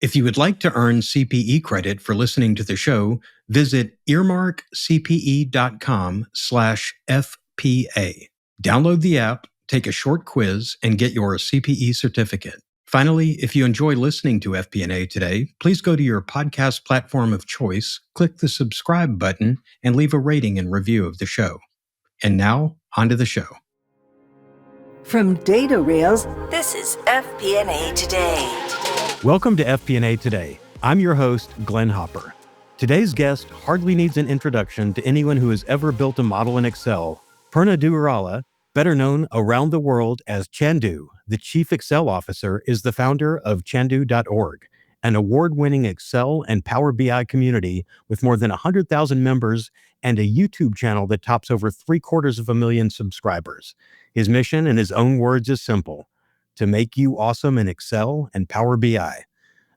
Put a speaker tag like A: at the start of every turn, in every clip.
A: If you would like to earn CPE credit for listening to the show, visit earmarkcpe.com/FPA. Download the app, take a short quiz, and get your CPE certificate. Finally, if you enjoy listening to FP&A Today, please go to your podcast platform of choice, click the subscribe button, and leave a rating and review of the show. And now, on to the show.
B: From Data Rails, this is FP&A Today.
C: Welcome to FP&A Today. I'm your host, Glenn Hopper. Today's guest hardly needs an introduction to anyone who has ever built a model in Excel. Purna Duggirala, better known around the world as Chandoo, the Chief Excel Officer, is the founder of Chandoo.org, an award-winning Excel and Power BI community with more than 100,000 members and a YouTube channel that tops over 750,000 subscribers. His mission, in his own words, is simple: to make you awesome in Excel and Power BI.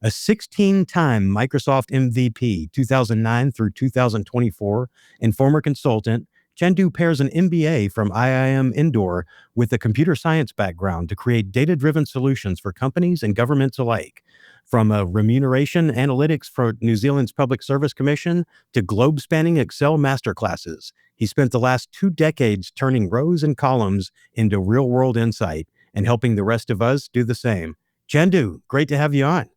C: A 16-time Microsoft MVP 2009 through 2024 and former consultant, Chandoo pairs an MBA from IIM Indore with a computer science background to create data-driven solutions for companies and governments alike. From a remuneration analytics for New Zealand's Public Service Commission to globe-spanning Excel masterclasses, he spent the last 2 decades turning rows and columns into real-world insight and helping the rest of us do the same. Chandoo, great to have you on.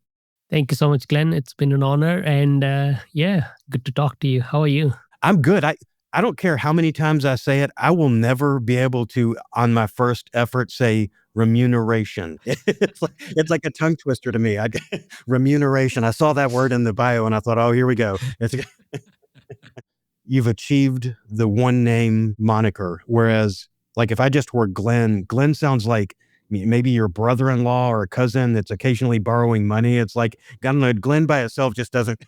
D: Thank you so much, Glenn. It's been an honor, and good to talk to you. How are you?
C: I'm good. I don't care how many times I say it. I will never be able to, on my first effort, say remuneration. It's like a tongue twister to me. Remuneration. I saw that word in the bio and I thought, oh, here we go. You've achieved the one name moniker, whereas like if I just were Glenn sounds like maybe your brother-in-law or a cousin that's occasionally borrowing money. It's like, I don't know, Glenn by itself just doesn't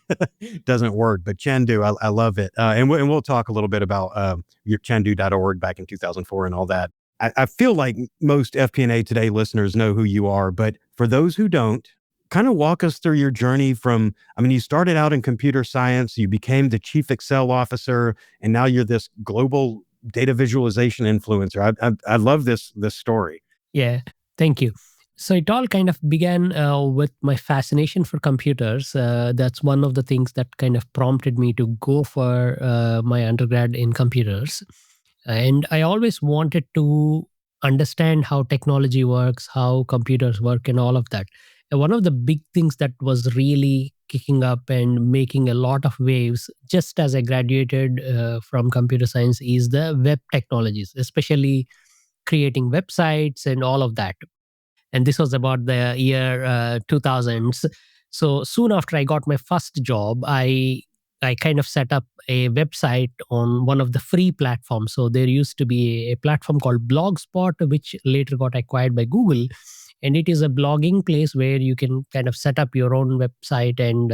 C: work. But Chandoo, I love it. And we'll talk a little bit about your Chandoo.org back in 2004 and all that. I feel like most FP&A Today listeners know who you are, but for those who don't, kind of walk us through your journey from, you started out in computer science, you became the Chief Excel Officer, and now you're this global data visualization influencer. I love this story.
D: Yeah, thank you. So it all kind of began with my fascination for computers. That's one of the things that kind of prompted me to go for my undergrad in computers. And I always wanted to understand how technology works, how computers work, and all of that. And one of the big things that was really kicking up and making a lot of waves just as I graduated from computer science is the web technologies, especially creating websites and all of that. And this was about the year 2000s. So soon after I got my first job, I kind of set up a website on one of the free platforms. So there used to be a platform called Blogspot, which later got acquired by Google. And it is a blogging place where you can kind of set up your own website and,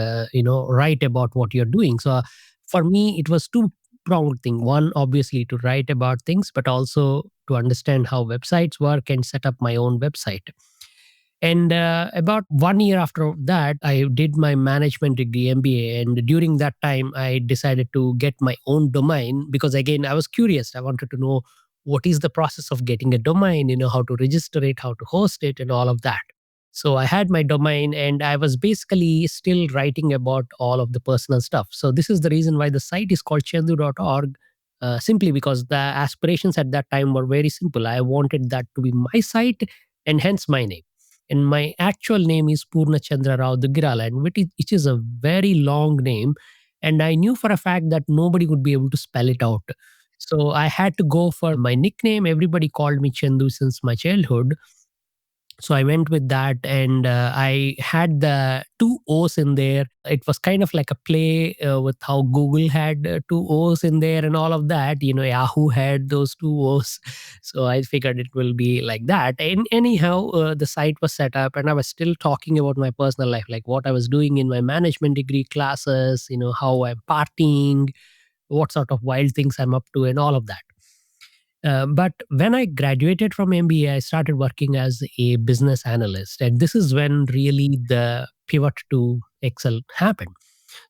D: write about what you're doing. So for me, it was two-pronged thing. One, obviously to write about things, but also to understand how websites work and set up my own website. And about 1 year after that, I did my management degree, MBA. And during that time, I decided to get my own domain because, again, I was curious. I wanted to know what is the process of getting a domain, how to register it, how to host it, and all of that. So I had my domain and I was basically still writing about all of the personal stuff. So this is the reason why the site is called Chandoo.org. Simply because the aspirations at that time were very simple. I wanted that to be my site and hence my name. And my actual name is Purna Duggirala, and which is a very long name. And I knew for a fact that nobody would be able to spell it out. So I had to go for my nickname. Everybody called me Chandoo since my childhood. So I went with that and I had the 2 O's in there. It was kind of like a play with how Google had 2 O's in there and all of that. Yahoo had those 2 O's. So I figured it will be like that. And anyhow, the site was set up and I was still talking about my personal life, like what I was doing in my management degree classes, how I'm partying, what sort of wild things I'm up to and all of that. But when I graduated from MBA, I started working as a business analyst. And this is when really the pivot to Excel happened.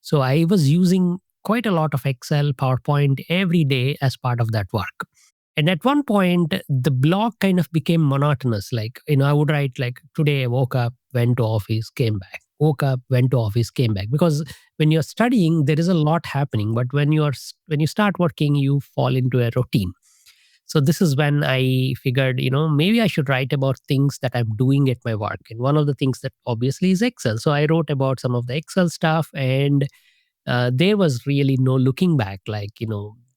D: So I was using quite a lot of Excel, PowerPoint every day as part of that work. And at one point, the blog kind of became monotonous. I would write today I woke up, went to office, came back. woke up, went to office, came back. Because when you're studying, there is a lot happening, but when you start working, you fall into a routine. So this is when I figured, maybe I should write about things that I'm doing at my work. And one of the things that obviously is Excel. So I wrote about some of the Excel stuff, and there was really no looking back.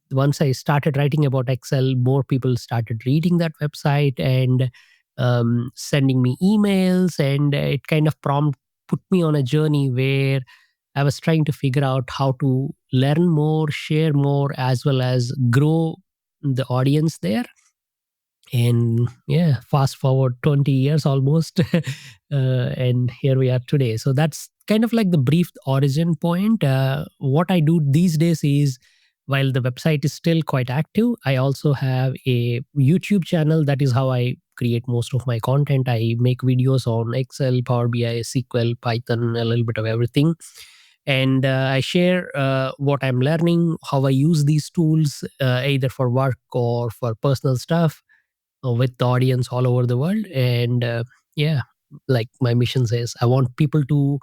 D: Once I started writing about Excel, more people started reading that website and sending me emails, and it kind of put me on a journey where I was trying to figure out how to learn more, share more, as well as grow the audience there. And yeah, fast forward 20 years almost, and here we are today. So that's kind of like the brief origin point. What I do these days is, while the website is still quite active, I also have a YouTube channel. That is how I create most of my content. I make videos on Excel, Power BI, SQL, Python, a little bit of everything. And I share what I'm learning, how I use these tools, either for work or for personal stuff, with the audience all over the world. And yeah, like my mission says, I want people to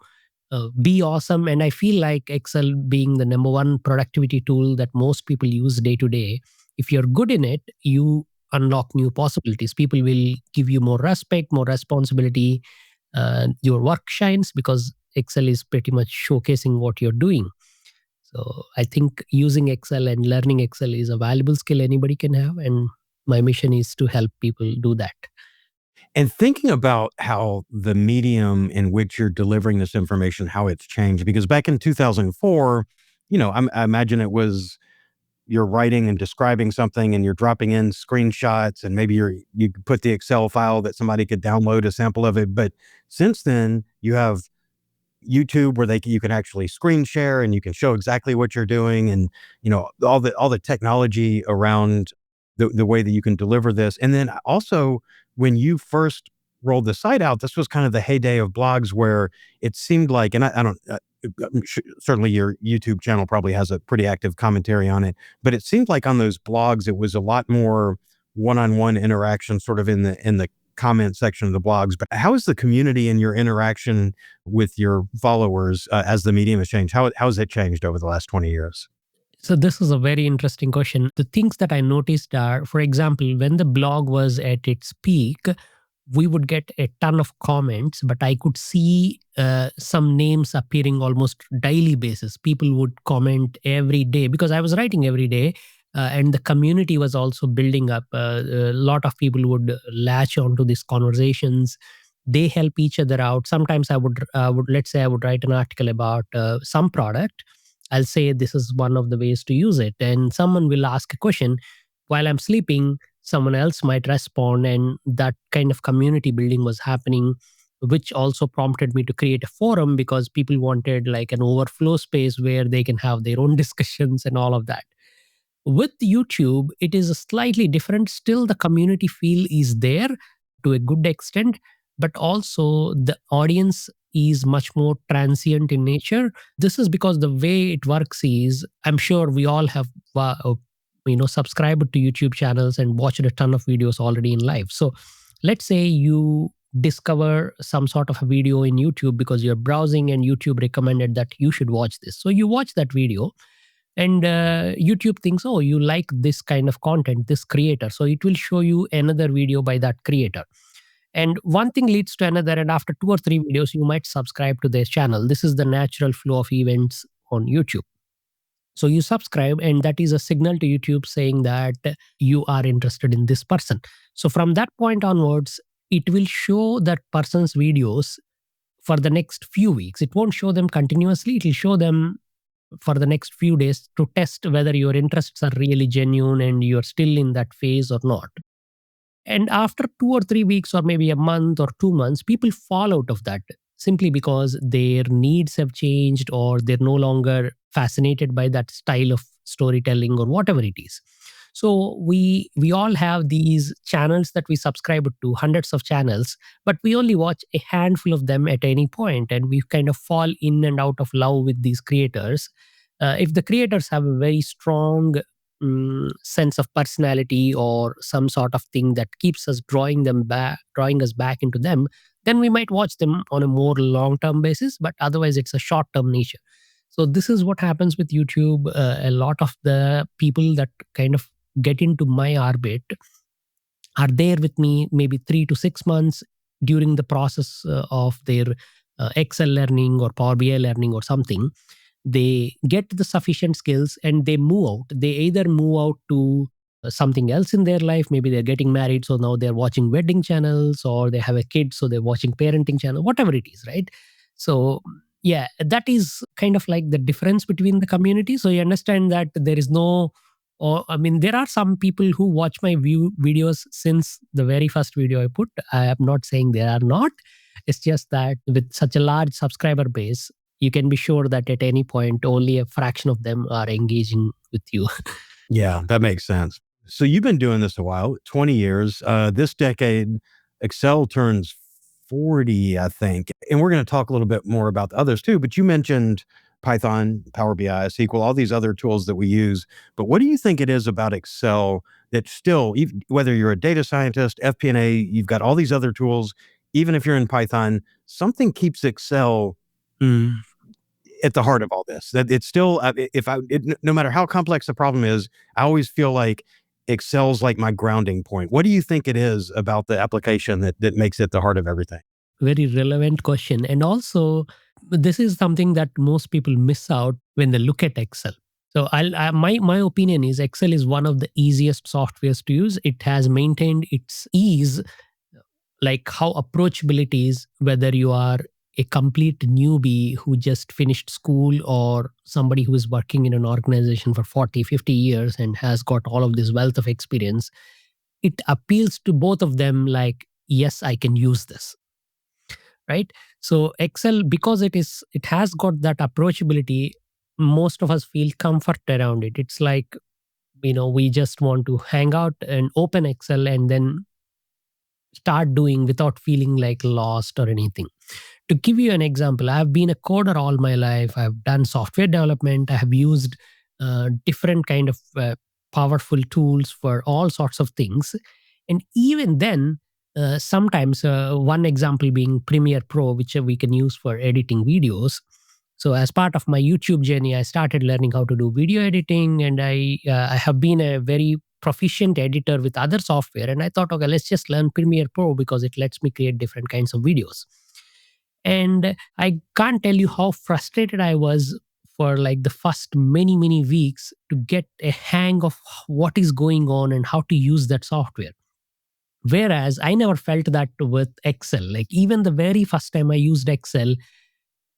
D: be awesome. And I feel like Excel being the number one productivity tool that most people use day to day, if you're good in it, you unlock new possibilities. People will give you more respect, more responsibility. Your work shines because Excel is pretty much showcasing what you're doing. So I think using Excel and learning Excel is a valuable skill anybody can have. And my mission is to help people do that.
C: And thinking about how the medium in which you're delivering this information, how it's changed, because back in 2004, I imagine it was you're writing and describing something and you're dropping in screenshots and maybe you put the Excel file that somebody could download a sample of it. But since then, you have YouTube where you can actually screen share and you can show exactly what you're doing, and all the technology around the way that you can deliver this. And then also, when you first rolled the site out, this was kind of the heyday of blogs where it seemed like, and I don't certainly your YouTube channel probably has a pretty active commentary on it, but it seemed like on those blogs it was a lot more one-on-one interaction, sort of in the comment section of the blogs. But how is the community and your interaction with your followers as the medium has changed? How has it changed over the last 20 years?
D: So this is a very interesting question. The things that I noticed are, for example, when the blog was at its peak, we would get a ton of comments, but I could see some names appearing almost daily basis. People would comment every day because I was writing every day. And the community was also building up. A lot of people would latch onto these conversations. They help each other out. Sometimes I would let's say I would write an article about some product. I'll say this is one of the ways to use it, and someone will ask a question while I'm sleeping. Someone else might respond, and that kind of community building was happening, which also prompted me to create a forum because people wanted like an overflow space where they can have their own discussions and all of that. With YouTube, it is slightly different. Still, the community feel is there to a good extent, but also the audience is much more transient in nature. This is because the way it works is, I'm sure we all have, subscribed to YouTube channels and watched a ton of videos already in life. So let's say you discover some sort of a video in YouTube because you're browsing and YouTube recommended that you should watch this. So you watch that video, and YouTube thinks, oh, you like this kind of content, this creator, so it will show you another video by that creator, and one thing leads to another, and after 2 or 3 videos you might subscribe to their channel. This is the natural flow of events on YouTube. So you subscribe, and that is a signal to YouTube saying that you are interested in this person. So from that point onwards, it will show that person's videos for the next few weeks. It won't show them continuously, it will show them for the next few days to test whether your interests are really genuine and you're still in that phase or not. And after 2 or 3 weeks, or maybe a month or 2 months, people fall out of that simply because their needs have changed or they're no longer fascinated by that style of storytelling or whatever it is. So we all have these channels that we subscribe to, hundreds of channels, but we only watch a handful of them at any point, and we kind of fall in and out of love with these creators. If the creators have a very strong sense of personality or some sort of thing that keeps us drawing us back into them, then we might watch them on a more long term basis. But otherwise, it's a short term nature. So this is what happens with YouTube. A lot of the people that kind of get into my orbit are there with me maybe 3 to 6 months during the process of their Excel learning or Power BI learning or something. They get the sufficient skills and they move out. They either move out to something else in their life. Maybe they're getting married, so now they're watching wedding channels, or they have a kid, so they're watching parenting channel, whatever it is, right? So yeah, that is kind of like the difference between the community. So you understand that there is no, or I mean, there are some people who watch my videos since the very first video I put. I am not saying there are not. It's just that with such a large subscriber base, you can be sure that at any point, only a fraction of them are engaging with you.
C: Yeah, that makes sense. So you've been doing this a while, 20 years. This decade, Excel turns 40, I think. And we're going to talk a little bit more about the others too. But you mentioned Python, Power BI, SQL, all these other tools that we use. But what do you think it is about Excel that still, whether you're a data scientist, FP&A, you've got all these other tools, even if you're in Python, something keeps Excel at the heart of all this? That it's still, no matter how complex the problem is, I always feel like Excel's like my grounding point. What do you think it is about the application that makes it the heart of everything?
D: Very relevant question. And also, this is something that most people miss out when they look at Excel. So my opinion is Excel is one of the easiest softwares to use. It has maintained its ease, like how approachable it is, whether you are a complete newbie who just finished school or somebody who is working in an organization for 40, 50 years and has got all of this wealth of experience. It appeals to both of them like, yes, I can use this. Right? So Excel, because it has got that approachability, most of us feel comfort around it. It's like, we just want to hang out and open Excel and then start doing without feeling like lost or anything. To give you an example, I've been a coder all my life. I've done software development. I have used different kind of powerful tools for all sorts of things. And even then, sometimes one example being Premiere Pro, which we can use for editing videos. So as part of my YouTube journey, I started learning how to do video editing, and I have been a very proficient editor with other software. And I thought, okay, let's just learn Premiere Pro because it lets me create different kinds of videos. And I can't tell you how frustrated I was for like the first many, many weeks to get a hang of what is going on and how to use that software. Whereas I never felt that with Excel. Like even the very first time I used Excel,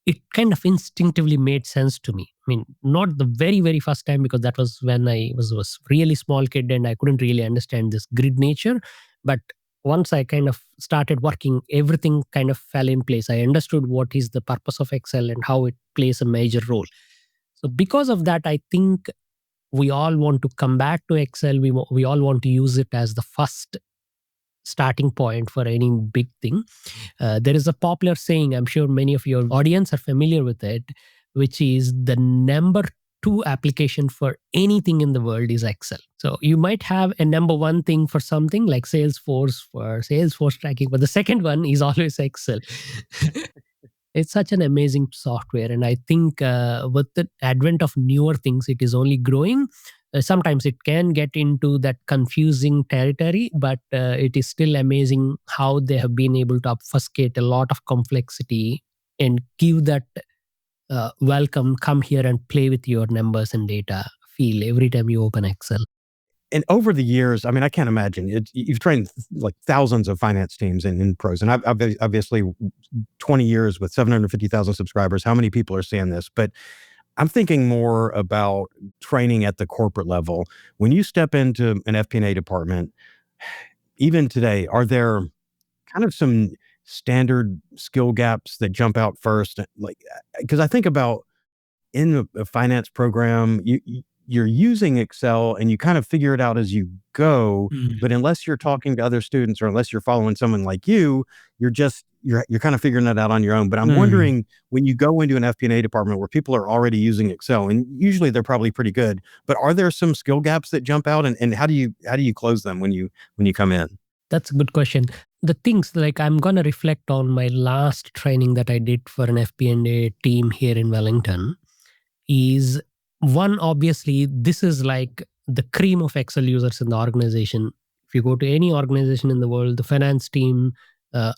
D: it kind of instinctively made sense to me. I mean, not the very, very first time, because that was when I was really small kid and I couldn't really understand this grid nature. But once I kind of started working, everything kind of fell in place. I understood what is the purpose of Excel and how it plays a major role. So because of that, I think we all want to come back to Excel. We all want to use it as the first starting point for any big thing. There is a popular saying, I'm sure many of your audience are familiar with it, which is the number 2 application for anything in the world is Excel. So you might have a number 1 thing for something like Salesforce for Salesforce tracking, but the second one is always Excel. It's such an amazing software. And I think with the advent of newer things, it is only growing. Sometimes it can get into that confusing territory, but it is still amazing how they have been able to obfuscate a lot of complexity and give that welcome, come here and play with your numbers and data feel every time you open Excel.
C: And over the years, I mean, I can't imagine it. You've trained like thousands of finance teams in pros, and I've obviously 20 years with 750,000 subscribers. How many people are seeing this? But I'm thinking more about training at the corporate level. When you step into an FP&A department, even today, are there kind of some standard skill gaps that jump out first? Like, because I think about in a finance program, you're using Excel and you kind of figure it out as you go. But unless you're talking to other students or unless you're following someone like you, you're just you're kind of figuring that out on your own. But I'm wondering, when you go into an FP&A department where people are already using Excel, and usually they're probably pretty good, but are there some skill gaps that jump out, and how do you close them when you come in?
D: That's a good question. The things like I'm going to reflect on my last training that I did for an FP&A team here in Wellington is one, obviously, this is like the cream of Excel users in the organization. If you go to any organization in the world, the finance team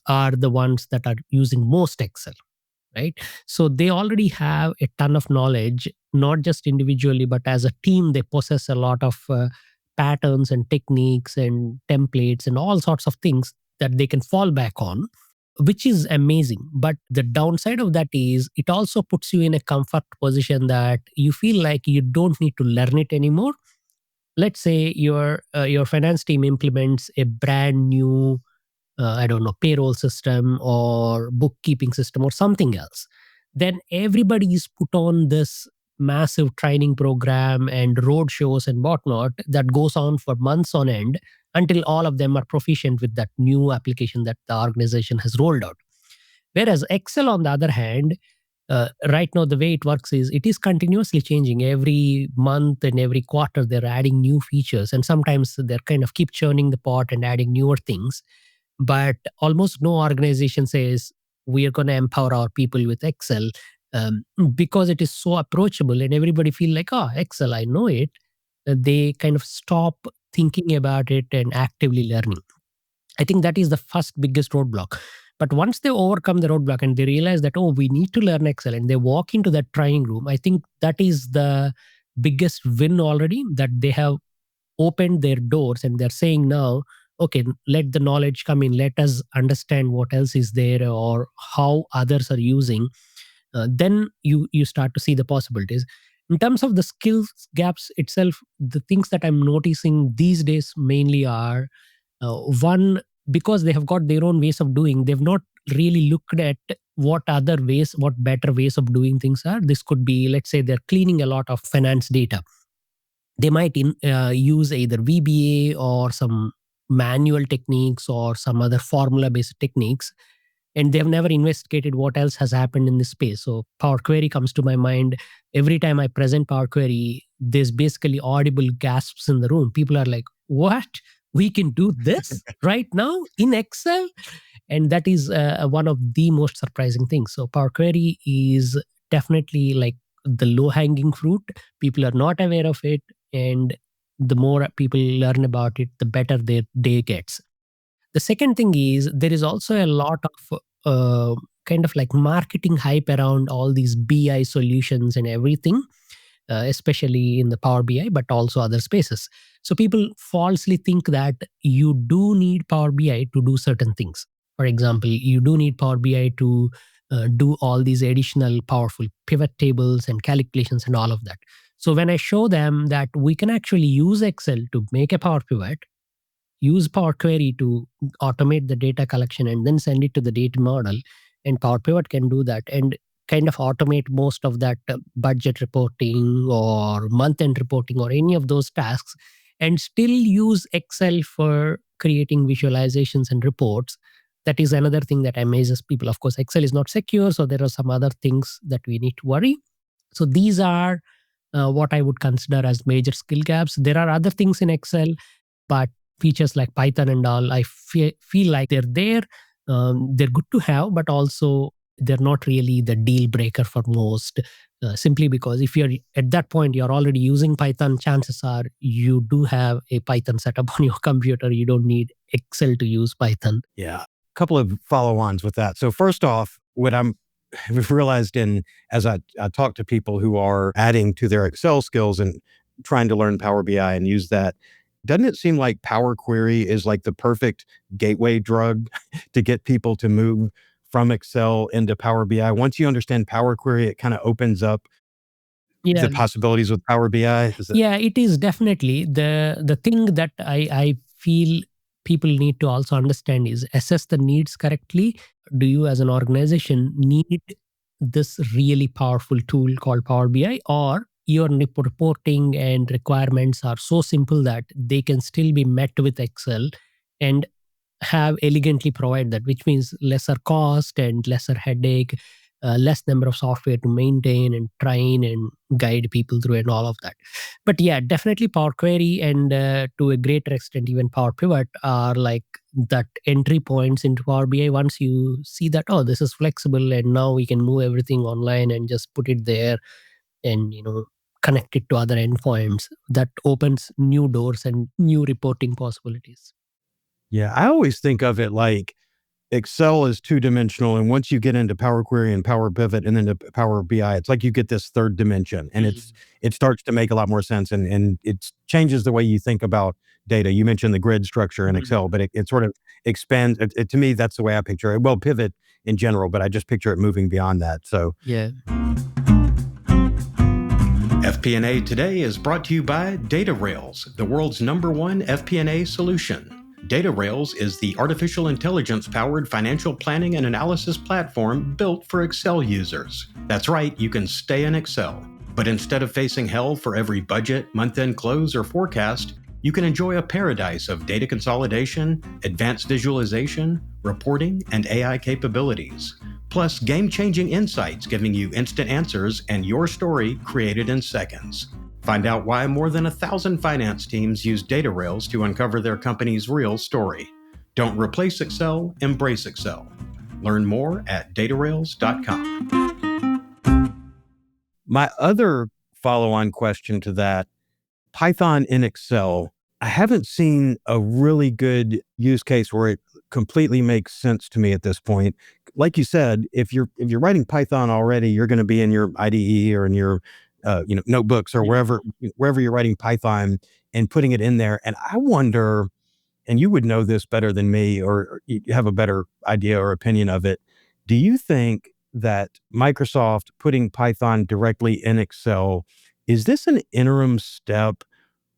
D: are the ones that are using most Excel, right? So they already have a ton of knowledge, not just individually, but as a team, they possess a lot of patterns and techniques and templates and all sorts of things that they can fall back on, which is amazing. But the downside of that is it also puts you in a comfort position that you feel like you don't need to learn it anymore. Let's say your finance team implements a brand new I don't know, payroll system or bookkeeping system or something else. Then everybody is put on this massive training program and road shows and whatnot that goes on for months on end until all of them are proficient with that new application that the organization has rolled out. Whereas Excel, on the other hand, right now the way it works is it is continuously changing every month and every quarter. They're adding new features, and sometimes they're kind of keep churning the pot and adding newer things. But almost no organization says we are going to empower our people with Excel, because it is so approachable and everybody feel like, oh, Excel, I know it. They kind of stop thinking about it and actively learning. I think that is the first biggest roadblock. But once they overcome the roadblock and they realize that, oh, we need to learn Excel, and they walk into that training room, I think that is the biggest win already, that they have opened their doors and they're saying now, okay, let the knowledge come in, let us understand what else is there or how others are using. Then you start to see the possibilities. In terms of the skills gaps itself, the things that I'm noticing these days mainly are one, because they have got their own ways of doing, they've not really looked at what other ways, what better ways of doing things are. This could be, let's say, they're cleaning a lot of finance data. They might use either VBA or some manual techniques or some other formula based techniques, and they've never investigated what else has happened in this space. So Power Query comes to my mind. Every time I present Power Query, there's basically audible gasps in the room. People are like, what? We can do this right now in Excel? And that is one of the most surprising things. So Power Query is definitely like the low hanging fruit. People are not aware of it. And the more people learn about it, the better their day gets. The second thing is there is also a lot of kind of like marketing hype around all these BI solutions and everything, especially in the Power BI, but also other spaces. So people falsely think that you do need Power BI to do certain things. For example, you do need Power BI to do all these additional powerful pivot tables and calculations and all of that. So when I show them that we can actually use Excel to make a Power Pivot, use Power Query to automate the data collection and then send it to the data model, and Power Pivot can do that and kind of automate most of that budget reporting or month-end reporting or any of those tasks, and still use Excel for creating visualizations and reports. That is another thing that amazes people. Of course, Excel is not secure, so there are some other things that we need to worry. So these are what I would consider as major skill gaps. There are other things in Excel, but features like Python and all, I feel like they're there. They're good to have, but also they're not really the deal breaker for most. Simply because if you're at that point, you're already using Python, chances are you do have a Python setup on your computer. You don't need Excel to use Python.
C: Yeah. A couple of follow-ons with that. So first off, what we've realized as I talk to people who are adding to their Excel skills and trying to learn Power BI and use that, doesn't it seem like Power Query is like the perfect gateway drug to get people to move from Excel into Power BI? Once you understand Power Query, it kind of opens up the possibilities with Power BI.
D: Yeah, it is definitely the thing that I feel people need to also understand is assess the needs correctly. Do you as an organization need this really powerful tool called Power BI, or your reporting and requirements are so simple that they can still be met with Excel? And have elegantly provide that, which means lesser cost and lesser headache, less number of software to maintain and train and guide people through and all of that. But yeah, definitely Power Query and to a greater extent even Power Pivot are like that entry points into Power BI. Once you see that, oh, this is flexible and now we can move everything online and just put it there and connect it to other endpoints, that opens new doors and new reporting possibilities.
C: Yeah, I always think of it like Excel is two-dimensional, and once you get into Power Query and Power Pivot and then to Power BI, it's like you get this third dimension, and it starts to make a lot more sense, and it changes the way you think about data. You mentioned the grid structure in Excel, but it sort of expands. To me, that's the way I picture it. Well, Pivot in general, but I just picture it moving beyond that. So
D: Yeah.
A: FP&A Today is brought to you by DataRails, the world's #1 FP&A solution. DataRails is the artificial intelligence-powered financial planning and analysis platform built for Excel users. That's right, you can stay in Excel. But instead of facing hell for every budget, month-end close, or forecast, you can enjoy a paradise of data consolidation, advanced visualization, reporting, and AI capabilities. Plus, game-changing insights giving you instant answers and your story created in seconds. Find out why more than 1,000 finance teams use DataRails to uncover their company's real story. Don't replace Excel, embrace Excel. Learn more at datarails.com.
C: my other follow-on question to that, Python in Excel, I haven't seen a really good use case where it completely makes sense to me at this point. Like you said, if you're writing Python already, you're going to be in your IDE or in your notebooks or wherever you're writing Python and putting it in there. And I wonder, and you would know this better than me, or you have a better idea or opinion of it. Do you think that Microsoft putting Python directly in Excel, is this an interim step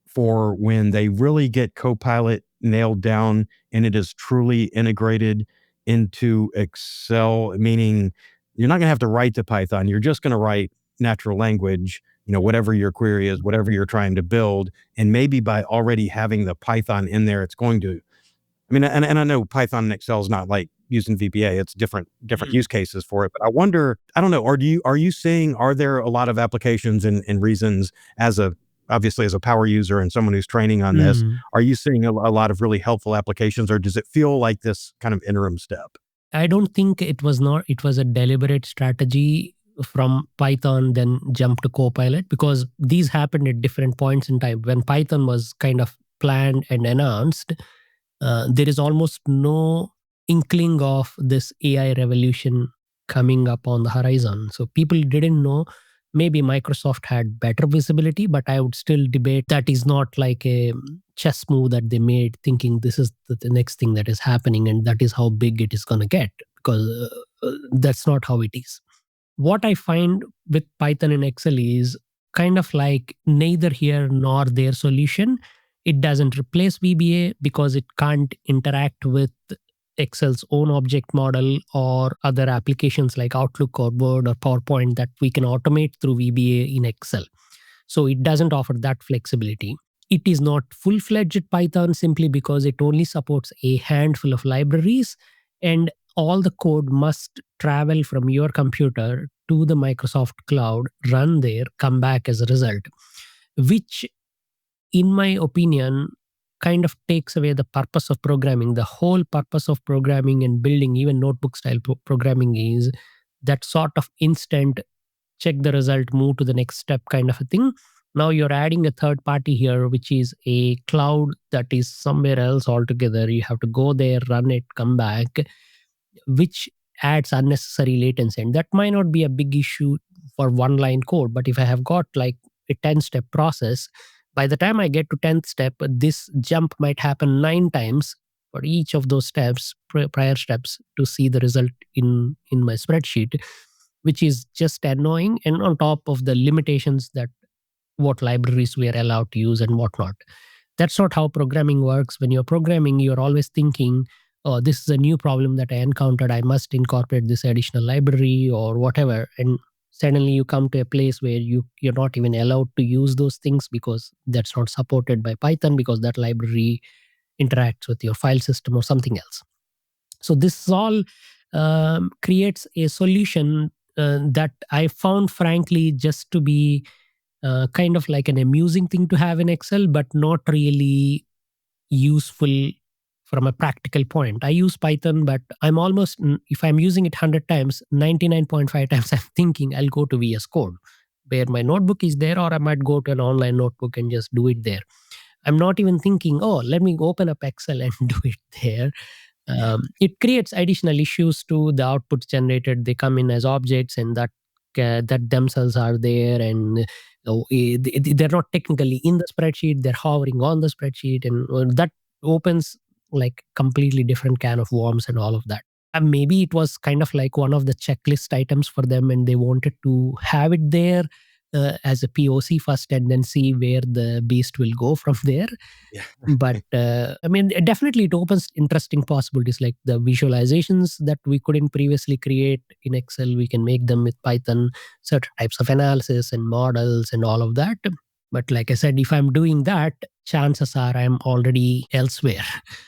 C: for when they really get Copilot nailed down and it is truly integrated into Excel, meaning you're not going to have to write to Python. You're just going to write natural language, whatever your query is, whatever you're trying to build. And maybe by already having the Python in there, it's going to, and I know Python and Excel is not like using VBA. It's different use cases for it. But I wonder, I don't know, are there a lot of applications and reasons obviously as a power user and someone who's training on this, are you seeing a lot of really helpful applications, or does it feel like this kind of interim step?
D: I don't think it was a deliberate strategy from Python then jump to Copilot, because these happened at different points in time. When Python was kind of planned and announced, there is almost no inkling of this AI revolution coming up on the horizon. So people didn't know. Maybe Microsoft had better visibility, but I would still debate that is not like a chess move that they made thinking this is the next thing that is happening and that is how big it is going to get, because that's not how it is. What I find with Python and Excel is kind of like neither here nor there solution. It doesn't replace VBA because it can't interact with Excel's own object model or other applications like Outlook or Word or PowerPoint that we can automate through VBA in Excel. So it doesn't offer that flexibility. It is not full-fledged Python simply because it only supports a handful of libraries, and all the code must travel from your computer to the Microsoft cloud, run there, come back as a result, which in my opinion kind of takes away the purpose of programming. The whole purpose of programming and building even notebook style programming is that sort of instant check the result, move to the next step kind of a thing. Now you're adding a third party here, which is a cloud that is somewhere else altogether. You have to go there, run it, come back, which adds unnecessary latency. And that might not be a big issue for one line code. But if I have got like a 10-step process, by the time I get to 10th step, this jump might happen 9 times for each of those steps, prior steps, to see the result in my spreadsheet, which is just annoying. And on top of the limitations that what libraries we are allowed to use and whatnot. That's not how programming works. When you're programming, you're always thinking, oh, this is a new problem that I encountered. I must incorporate this additional library or whatever. And suddenly you come to a place where you're not even allowed to use those things because that's not supported by Python, because that library interacts with your file system or something else. So this all creates a solution that I found, frankly, just to be kind of like an amusing thing to have in Excel, but not really useful from a practical point. I use Python, but I'm almost, if I'm using it 100 times, 99.5 times I'm thinking I'll go to VS Code, where my notebook is there, or I might go to an online notebook and just do it there. I'm not even thinking, oh, let me open up Excel and do it there. It creates additional issues to the outputs generated. They come in as objects, and that themselves are there, and they're not technically in the spreadsheet. They're hovering on the spreadsheet, and that opens like completely different can of worms and all of that. And maybe it was kind of like one of the checklist items for them, and they wanted to have it there as a POC first, and then see where the beast will go from there.
C: Yeah.
D: But I mean, definitely it opens interesting possibilities, like the visualizations that we couldn't previously create in Excel. We can make them with Python, certain types of analysis and models and all of that. But like I said, if I'm doing that, chances are I'm already elsewhere,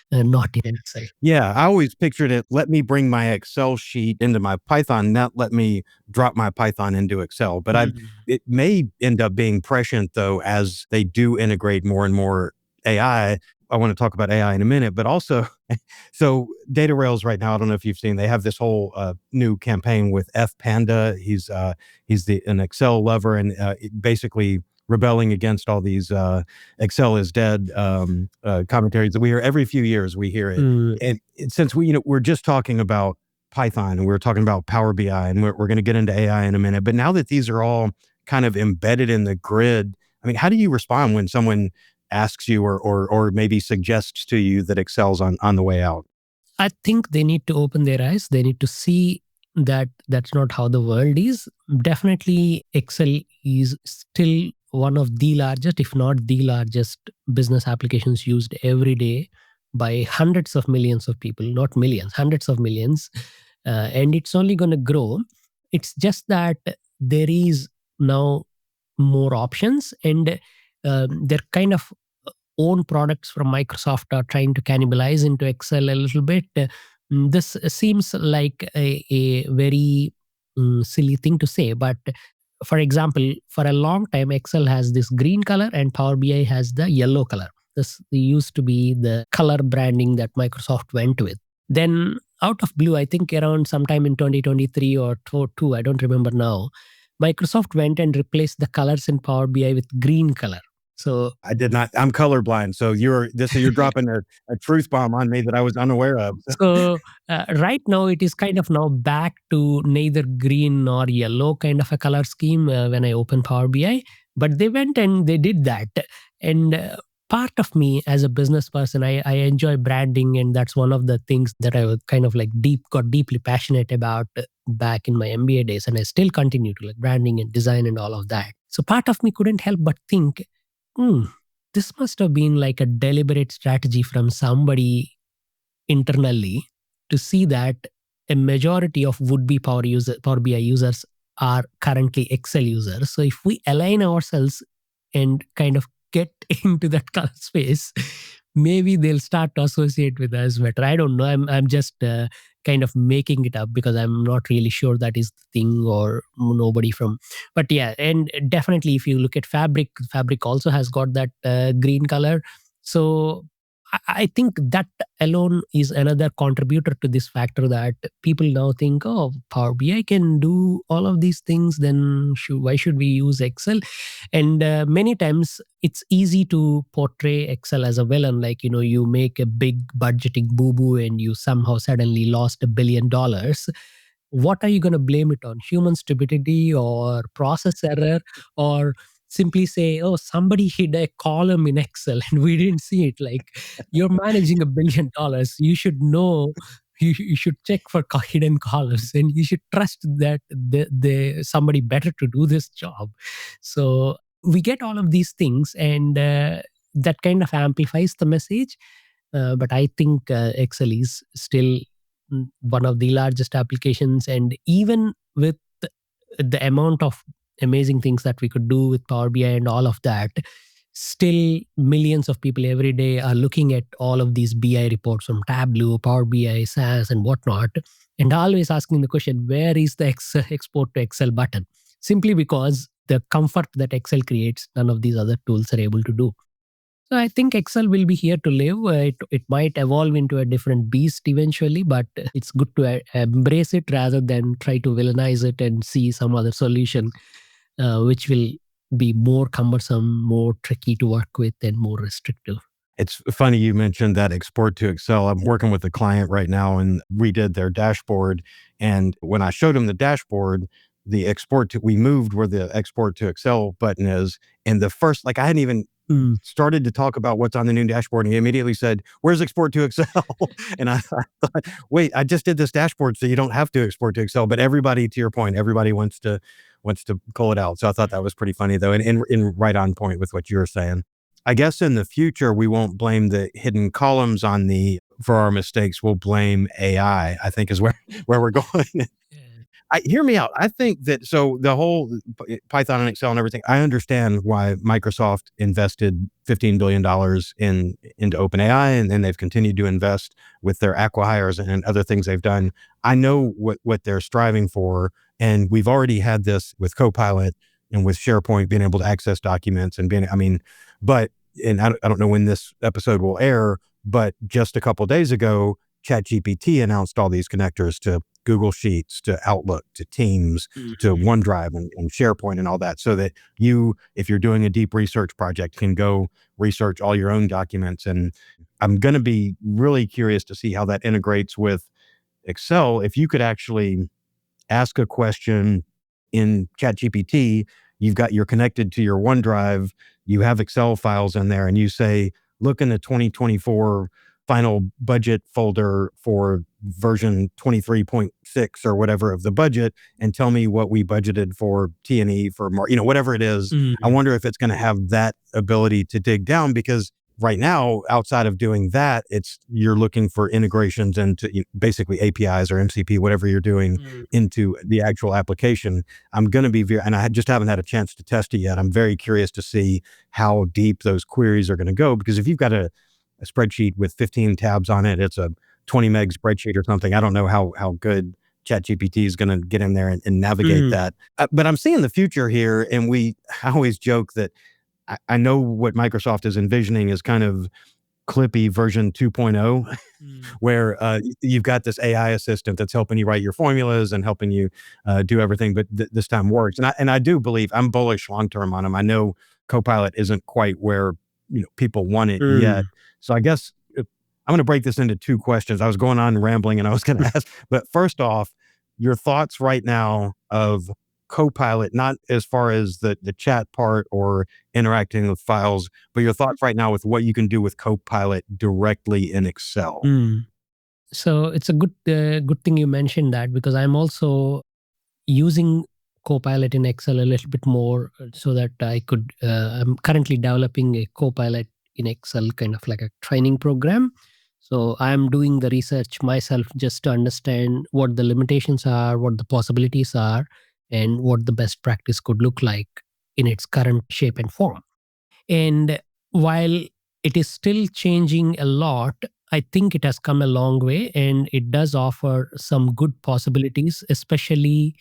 D: not in Excel.
C: Yeah, I always pictured it, let me bring my Excel sheet into my Python, not let me drop my Python into Excel. But it may end up being prescient, though, as they do integrate more and more AI. I want to talk about AI in a minute, but also, so Data Rails right now, I don't know if you've seen, they have this whole new campaign with F Panda. He's an Excel lover, and basically rebelling against all these Excel is dead commentaries that we hear every few years. We hear it, and since we're just talking about Python, and we're talking about Power BI, and we're going to get into AI in a minute. But now that these are all kind of embedded in the grid, I mean, how do you respond when someone asks you or maybe suggests to you that Excel's on the way out?
D: I think they need to open their eyes. They need to see that that's not how the world is. Definitely, Excel is still one of the largest, if not the largest, business applications used every day by hundreds of millions of people, not millions, hundreds of millions. And it's only going to grow. It's just that there is now more options, and they're kind of own products from Microsoft are trying to cannibalize into Excel a little bit. This seems like a very silly thing to say, but for example, for a long time, Excel has this green color and Power BI has the yellow color. This used to be the color branding that Microsoft went with. Then out of blue, I think around sometime in 2023 or 2, I don't remember now, Microsoft went and replaced the colors in Power BI with green color. So
C: I did not. I'm colorblind, so you're dropping a truth bomb on me that I was unaware of.
D: So right now it is kind of now back to neither green nor yellow kind of a color scheme when I open Power BI. But they went and they did that. And part of me as a business person, I enjoy branding, and that's one of the things that I was kind of like got deeply passionate about back in my MBA days, and I still continue to, like branding and design and all of that. So part of me couldn't help but think, this must have been like a deliberate strategy from somebody internally to see that a majority of would-be Power BI users are currently Excel users. So if we align ourselves and kind of get into that color space, maybe they'll start to associate with us better. I don't know. I'm just kind of making it up because I'm not really sure that is the thing, or nobody from. But yeah, and definitely if you look at Fabric also has got that green color. So I think that alone is another contributor to this factor that people now think, oh, Power BI can do all of these things, then why should we use Excel? And many times it's easy to portray Excel as a villain, like, you make a big budgeting boo-boo and you somehow suddenly lost $1 billion. What are you going to blame it on? Human stupidity or process error, or simply say, oh, somebody hid a column in Excel and we didn't see it? Like, you're managing $1 billion. You should know, you should check for hidden columns, and you should trust that somebody better to do this job. So we get all of these things, and that kind of amplifies the message. But I think Excel is still one of the largest applications, and even with the amount of amazing things that we could do with Power BI and all of that, Still, millions of people every day are looking at all of these BI reports from Tableau, Power BI, SAS, and whatnot, and always asking the question, where is the export to Excel button? Simply because the comfort that Excel creates, none of these other tools are able to do. So I think Excel will be here to live. It might evolve into a different beast eventually, but it's good to embrace it rather than try to villainize it and see some other solution, which will be more cumbersome, more tricky to work with, and more restrictive.
C: It's funny you mentioned that export to Excel. I'm working with a client right now and we did their dashboard. And when I showed him the dashboard, we moved where the export to Excel button is. And the first, like I hadn't even started to talk about what's on the new dashboard. And he immediately said, where's export to Excel? And I thought, wait, I just did this dashboard so you don't have to export to Excel. But everybody, to your point, everybody wants to pull it out. So I thought that was pretty funny though. And right on point with what you were saying. I guess in the future, we won't blame the hidden columns for our mistakes. We'll blame AI, I think is where we're going. Hear me out. I think that, so the whole Python and Excel and everything, I understand why Microsoft invested $15 billion into OpenAI, and then they've continued to invest with their acqui-hires and other things they've done. I know what they're striving for. And we've already had this with Copilot and with SharePoint being able to access documents and and I don't know when this episode will air, but just a couple of days ago, ChatGPT announced all these connectors to Google Sheets, to Outlook, to Teams, to OneDrive and SharePoint and all that. So that if you're doing a deep research project, can go research all your own documents. And I'm going to be really curious to see how that integrates with Excel. If you could actually ask a question in ChatGPT, you're connected to your OneDrive, you have Excel files in there, and you say, look in the 2024 final budget folder for version 23.6 or whatever of the budget, and tell me what we budgeted for T&E for whatever it is. I wonder if it's going to have that ability to dig down, because right now, outside of doing that, you're looking for integrations into basically APIs or MCP, whatever you're doing into the actual application. I'm going to be and I just haven't had a chance to test it yet. I'm very curious to see how deep those queries are going to go, because if you've got a spreadsheet with 15 tabs on it, it's a 20 meg spreadsheet or something. I don't know how good ChatGPT is going to get in there and navigate that. But I'm seeing the future here, and I always joke that I know what Microsoft is envisioning is kind of Clippy version 2.0, where you've got this AI assistant that's helping you write your formulas and helping you do everything, but this time works. And I do believe I'm bullish long-term on them. I know Copilot isn't quite where people want it yet. So I guess I'm going to break this into two questions. I was going on rambling and I was going to ask, but first off, your thoughts right now of Copilot, not as far as the chat part or interacting with files, but your thoughts right now with what you can do with Copilot directly in Excel.
D: So it's a good thing you mentioned that, because I'm also using Copilot in Excel a little bit more, so that I could. I'm currently developing a Copilot in Excel, kind of like a training program. So I'm doing the research myself just to understand what the limitations are, what the possibilities are, and what the best practice could look like in its current shape and form. And while it is still changing a lot, I think it has come a long way, and it does offer some good possibilities, especially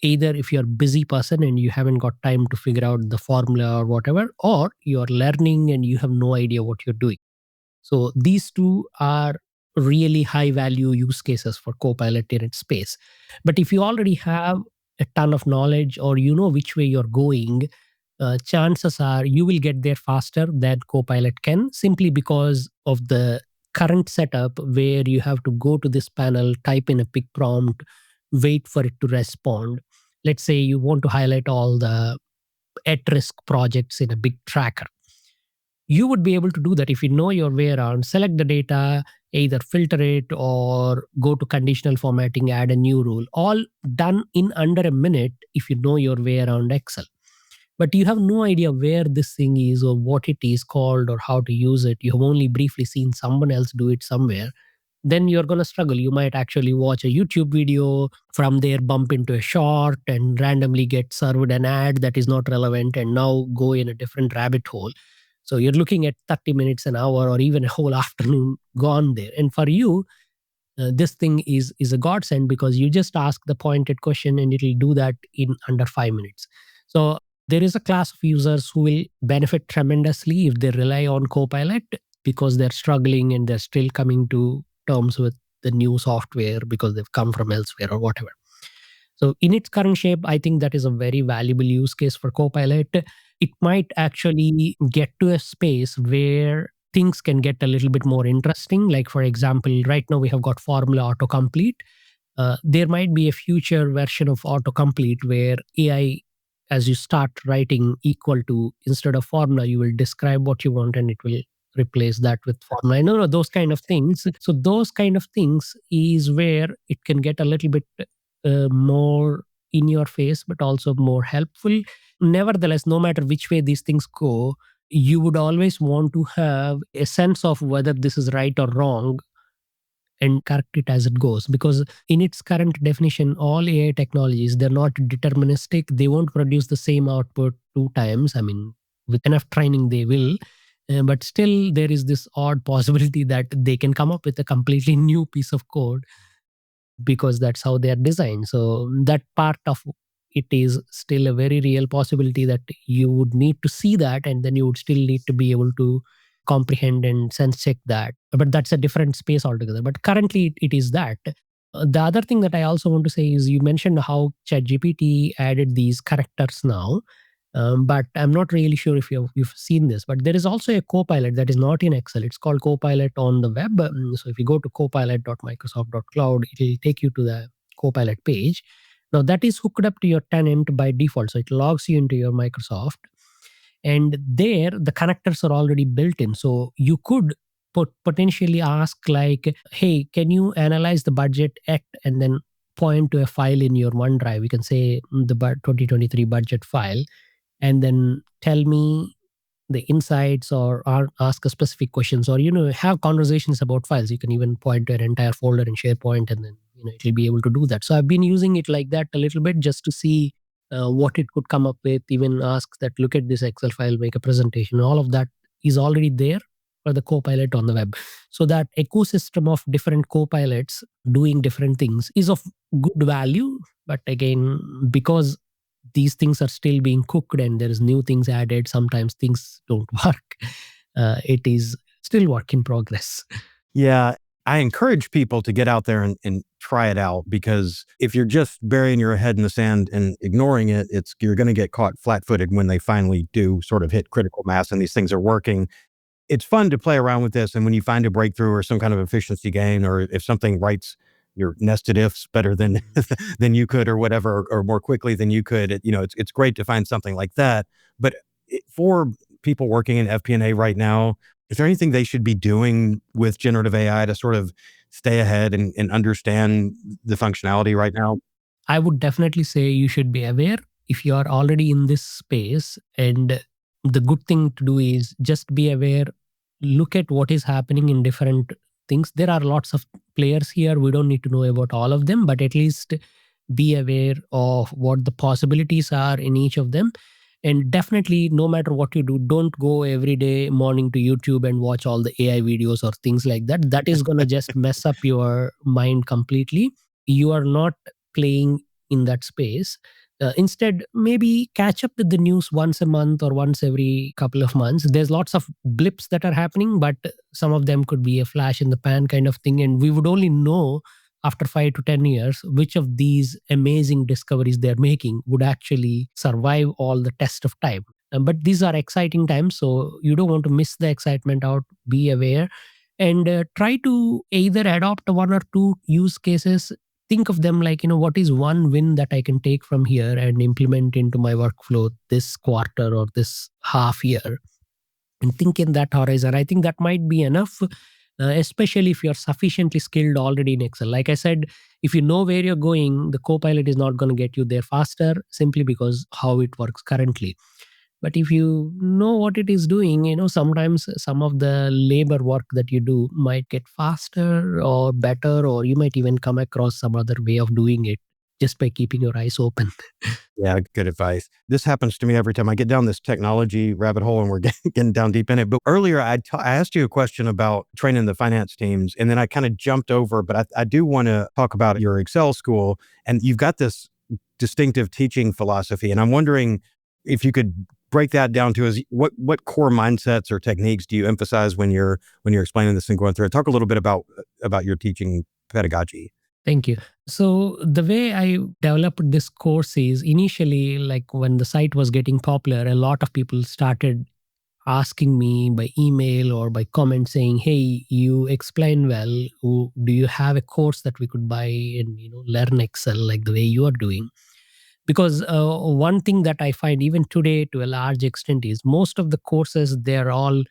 D: either if you're a busy person and you haven't got time to figure out the formula or whatever, or you're learning and you have no idea what you're doing. So these two are really high value use cases for Copilot in its space. But if you already have a ton of knowledge, or you know which way you're going, chances are you will get there faster than Copilot can, simply because of the current setup where you have to go to this panel, type in a big prompt, wait for it to respond. Let's say you want to highlight all the at-risk projects in a big tracker. You would be able to do that if you know your way around. Select the data, either filter it or go to conditional formatting, add a new rule. All done in under a minute if you know your way around Excel. But you have no idea where this thing is or what it is called or how to use it. You have only briefly seen someone else do it somewhere. then you're going to struggle. You might actually watch a YouTube video, from there bump into a short and randomly get served an ad that is not relevant and now go in a different rabbit hole. So you're looking at 30 minutes, an hour, or even a whole afternoon gone there. And for you, this thing is a godsend, because you just ask the pointed question and it'll do that in under 5 minutes. So there is a class of users who will benefit tremendously if they rely on Copilot, because they're struggling and they're still coming to terms with the new software because they've come from elsewhere or whatever. So in its current shape, I think that is a very valuable use case for Copilot. It might actually get to a space where things can get a little bit more interesting. Like, for example, right now we have got formula autocomplete. There might be a future version of autocomplete where AI, as you start writing equal to, instead of formula, you will describe what you want and it will replace that with formula. No, those kind of things. So those kind of things is where it can get a little bit more in your face, but also more helpful. Nevertheless, no matter which way these things go, you would always want to have a sense of whether this is right or wrong and correct it as it goes. Because in its current definition, all AI technologies, they're not deterministic. They won't produce the same output two times. I mean, with enough training, they will. But still, there is this odd possibility that they can come up with a completely new piece of code, because that's how they are designed. So that part of it is still a very real possibility that you would need to see that, and then you would still need to be able to comprehend and sense check that. But that's a different space altogether. But currently it is that. The other thing that I also want to say is, you mentioned how ChatGPT added these characters now. But I'm not really sure if you've seen this, but there is also a Copilot that is not in Excel. It's called Copilot on the web. So if you go to copilot.microsoft.cloud, it will take you to the Copilot page. Now that is hooked up to your tenant by default. So it logs you into your Microsoft. And there, the connectors are already built in. So you could potentially ask like, hey, can you analyze the budget act, and then point to a file in your OneDrive. You can say the 2023 budget file, and then tell me the insights, or ask a specific questions, or have conversations about files. You can even point to an entire folder in SharePoint, and then it will be able to do that. So I've been using it like that a little bit, just to see what it could come up with. Even ask that, look at this Excel file, make a presentation. All of that is already there for the Copilot on the web. So that ecosystem of different Copilots doing different things is of good value. But again, because these things are still being cooked and there is new things added, sometimes things don't work. It is still work in progress.
C: Yeah, I encourage people to get out there and try it out, because if you're just burying your head in the sand and ignoring it, you're going to get caught flat-footed when they finally do sort of hit critical mass and these things are working. It's fun to play around with this, and when you find a breakthrough or some kind of efficiency gain, or if something writes your nested ifs better than than you could, or whatever, or more quickly than you could, it's great to find something like that. But for people working in FP&A right now, is there anything they should be doing with generative AI to sort of stay ahead and understand the functionality right now?
D: I would definitely say you should be aware if you are already in this space. And the good thing to do is just be aware, look at what is happening in different things. There are lots of players here. We don't need to know about all of them, but at least be aware of what the possibilities are in each of them. And definitely, no matter what you do, don't go every day morning to YouTube and watch all the AI videos or things like that. That is going to just mess up your mind completely. You are not playing in that space. Instead, maybe catch up with the news once a month or once every couple of months. There's lots of blips that are happening, but some of them could be a flash in the pan kind of thing. And we would only know after 5 to 10 years which of these amazing discoveries they're making would actually survive all the test of time. But these are exciting times, so you don't want to miss the excitement out. Be aware and try to either adopt one or two use cases. Think of them like, what is one win that I can take from here and implement into my workflow this quarter or this half year, and think in that horizon. I think that might be enough, especially if you're sufficiently skilled already in Excel. Like I said, if you know where you're going, the Copilot is not going to get you there faster, simply because how it works currently. But if you know what it is doing, sometimes some of the labor work that you do might get faster or better, or you might even come across some other way of doing it just by keeping your eyes open.
C: Yeah, good advice. This happens to me every time I get down this technology rabbit hole and we're getting down deep in it. But earlier, I asked you a question about training the finance teams, and then I kind of jumped over, but I do want to talk about your Excel school. And you've got this distinctive teaching philosophy. And I'm wondering if you could break that down to us. What core mindsets or techniques do you emphasize when you're explaining this and going through it? Talk a little bit about your teaching pedagogy.
D: Thank you. So the way I developed this course is initially, like when the site was getting popular, a lot of people started asking me by email or by comment saying, "Hey, you explain well. Do you have a course that we could buy and learn Excel like the way you are doing?" Because one thing that I find even today to a large extent is most of the courses, they're all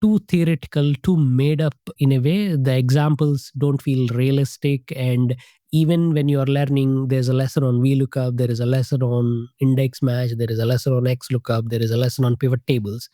D: too theoretical, too made up in a way. The examples don't feel realistic. And even when you're learning, there's a lesson on VLOOKUP, there is a lesson on index match, there is a lesson on XLOOKUP, there is a lesson on pivot tables,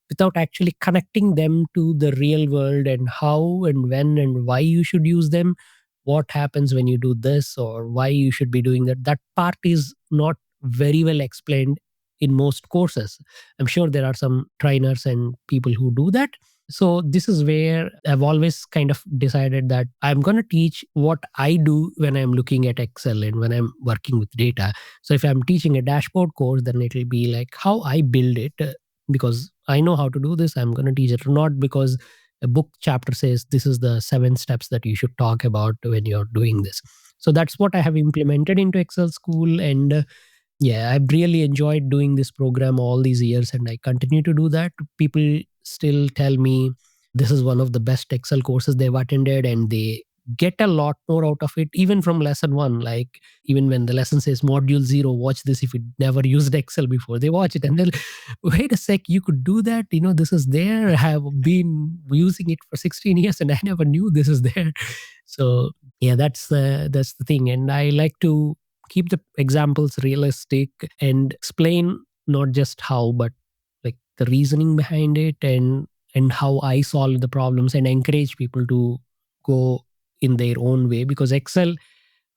D: without actually connecting them to the real world and how and when and why you should use them, what happens when you do this, or why you should be doing that. That part is not very well explained in most courses. I'm sure there are some trainers and people who do that. So this is where I've always kind of decided that I'm going to teach what I do when I'm looking at Excel and when I'm working with data. So if I'm teaching a dashboard course, then it will be like how I build it, because I know how to do this. I'm going to teach it, not because a book chapter says this is the 7 steps that you should talk about when you're doing this. So that's what I have implemented into Excel School. And yeah, I've really enjoyed doing this program all these years, and I continue to do that. People still tell me this is one of the best Excel courses they've attended, and they get a lot more out of it, even from lesson one. Like, even when the lesson says module zero, watch this. If you never used Excel before, they watch it and they'll, wait a sec, you could do that. This is there. I have been using it for 16 years and I never knew this is there. So yeah, that's the thing. And I like to keep the examples realistic and explain not just how, but like the reasoning behind it, and how I solve the problems, and encourage people to go in their own way, because Excel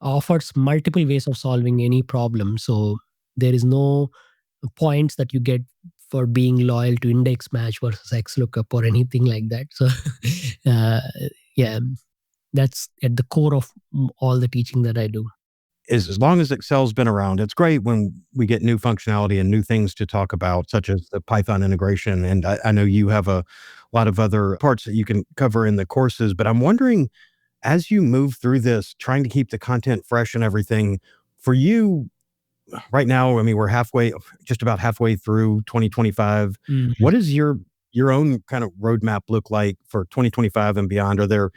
D: offers multiple ways of solving any problem. So there is no points that you get for being loyal to index match versus XLOOKUP or anything like that. So uh, yeah, that's at the core of all the teaching that I do.
C: As long as Excel's been around, it's great when we get new functionality and new things to talk about, such as the Python integration. And I know you have a lot of other parts that you can cover in the courses, but I'm wondering, as you move through this, trying to keep the content fresh and everything, for you right now, I mean, we're just about halfway through 2025.
D: Mhm.
C: What does your own kind of roadmap look like for 2025 and beyond? Are there